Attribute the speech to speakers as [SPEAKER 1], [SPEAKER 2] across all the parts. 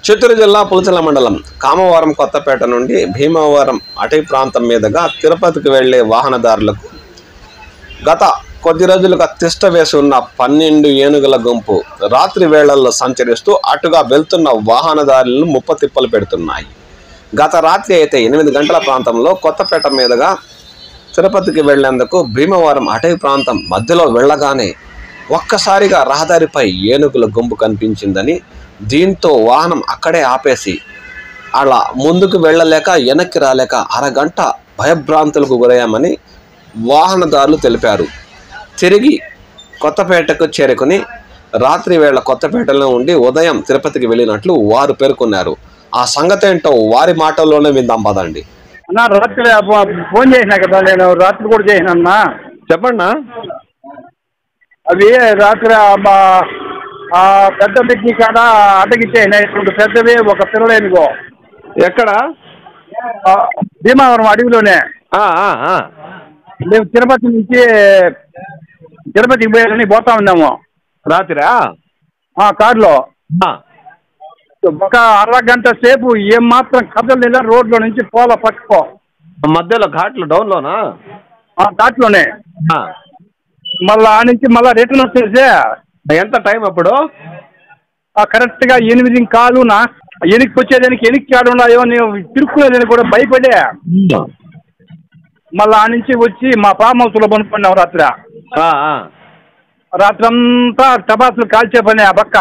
[SPEAKER 1] చిత్తూరు జిల్లా పులిచెర్ల మండలం కామవరం కొత్తపేట నుండి భీమవరం అటవీ ప్రాంతం మీదుగా తిరుపతికి వెళ్లే వాహనదారులకు గత కొద్ది రోజులుగా తిష్ట వేసి ఉన్న 12 ఏనుగుల గుంపు రాత్రి వేళల్లో సంచరిస్తూ అటుగా వెళ్తున్న వాహనదారులను ముప్పతిప్పలు పెడుతున్నాయి. గత రాత్రి అయితే 8 గంటల ప్రాంతంలో కొత్తపేట మీదుగా తిరుపతికి వెళ్లేందుకు భీమవరం అటవీ ప్రాంతం మధ్యలో వెళ్ళగానే ఒక్కసారిగా రహదారిపై ఏనుగుల గుంపు కనిపించిందని, దీంతో వాహనం అక్కడే ఆపేసి అలా ముందుకు వెళ్ళలేక వెనక్కి రాలేక అరగంట భయభ్రాంతులకు గురయ్యామని వాహనదారులు తెలిపారు. తిరిగి కొత్తపేటకు చేరుకుని రాత్రి వేళ కొత్తపేటలో ఉండి ఉదయం తిరుపతికి వెళ్ళినట్లు వారు పేర్కొన్నారు. ఆ సంగతి ఏంటో వారి మాటల్లోనే విందాం పదండి.
[SPEAKER 2] అన్నా రాత్రి ఫోన్ చేసినా కదా, నేను రాత్రి కూడా చేసినా.
[SPEAKER 1] చెప్పండి.
[SPEAKER 2] అవి రాత్రి పెద్ద బిడ్డి కాడ అటగిచ్చేసినా, ఇప్పుడు పెద్దవి ఒక పిల్లలేనిగో.
[SPEAKER 1] ఎక్కడ?
[SPEAKER 2] భీమవరం అడవిలోనే. మేము తిరుపతి నుంచి తిరుపతికి పోతా ఉన్నాము
[SPEAKER 1] రాత్రి
[SPEAKER 2] కారులో. ఒక అరగంట సేపు ఏం మాత్రం కదలలేదా, రోడ్లో నుంచి పోల పట్టుకో
[SPEAKER 1] మధ్యలో ఘాట్లు డౌన్లోనా?
[SPEAKER 2] ఘాట్లోనే. మళ్ళా ఆ నుంచి మళ్ళా రిటర్న్ వచ్చేసే
[SPEAKER 1] ఎంత టైం అప్పుడు?
[SPEAKER 2] కరెక్ట్గా 8:15 వెనక్కి వచ్చేదానికి వెనక్కి ఆడున్నాయో నేను తిరుక్కునేదానికి కూడా భయపడే మళ్ళీ ఆ నుంచి వచ్చి మా ఫామ్ హౌస్లో పనుకున్నాం రాత్రి. రాత్రంతా టపాసులు కాల్చే పని ఆ పక్క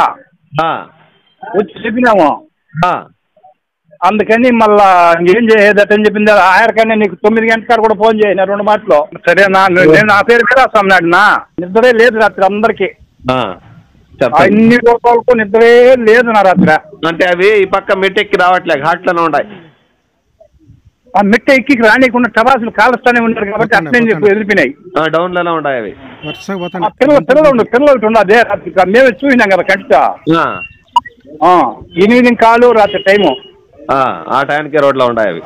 [SPEAKER 2] వచ్చి చెప్పినాము. అందుకని మళ్ళా ఏం చేయదటని చెప్పింది ఆయనకన్నా. నీకు 9 గంటల కూడా ఫోన్ చేయను 2 మాటలు. సరేనా, నేను నా పేరు మీద వస్తాను. నిద్రే లేదు రాత్రి అందరికి, అన్ని రూపాయలకు నిద్రే లేదు నా రాత్రి.
[SPEAKER 1] అంటే అవి ఈ పక్క మెట్టెక్కి రావట్లే, ఘాట్లోనే ఉన్నాయి.
[SPEAKER 2] ఆ మెట్ట ఎక్కి రానికుండా టపాసులు కాలుస్తానే ఉన్నారు కాబట్టి అట్లే చెప్పి ఎదిరిపోయినాయి.
[SPEAKER 1] డౌన్లోనే ఉన్నాయి అవి.
[SPEAKER 2] పిల్లలు ఉన్నదే రాత్రి మేమే చూసినాం కదా కంటితో. 8:15 రాత్రి టైము.
[SPEAKER 1] ఆ టైంకి రోడ్లో ఉన్నాయి అవి.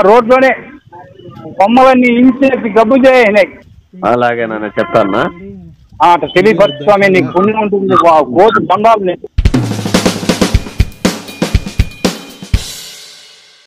[SPEAKER 2] రోడ్లోనే బొమ్మలన్నీ ఇంచేసి గబ్బు చేయనాయి.
[SPEAKER 1] అలాగే నన్ను చెప్తాను.
[SPEAKER 2] తెలియపరచు స్వామి, నీకు పుణ్యం ఉంటుంది. గోటు బండాలు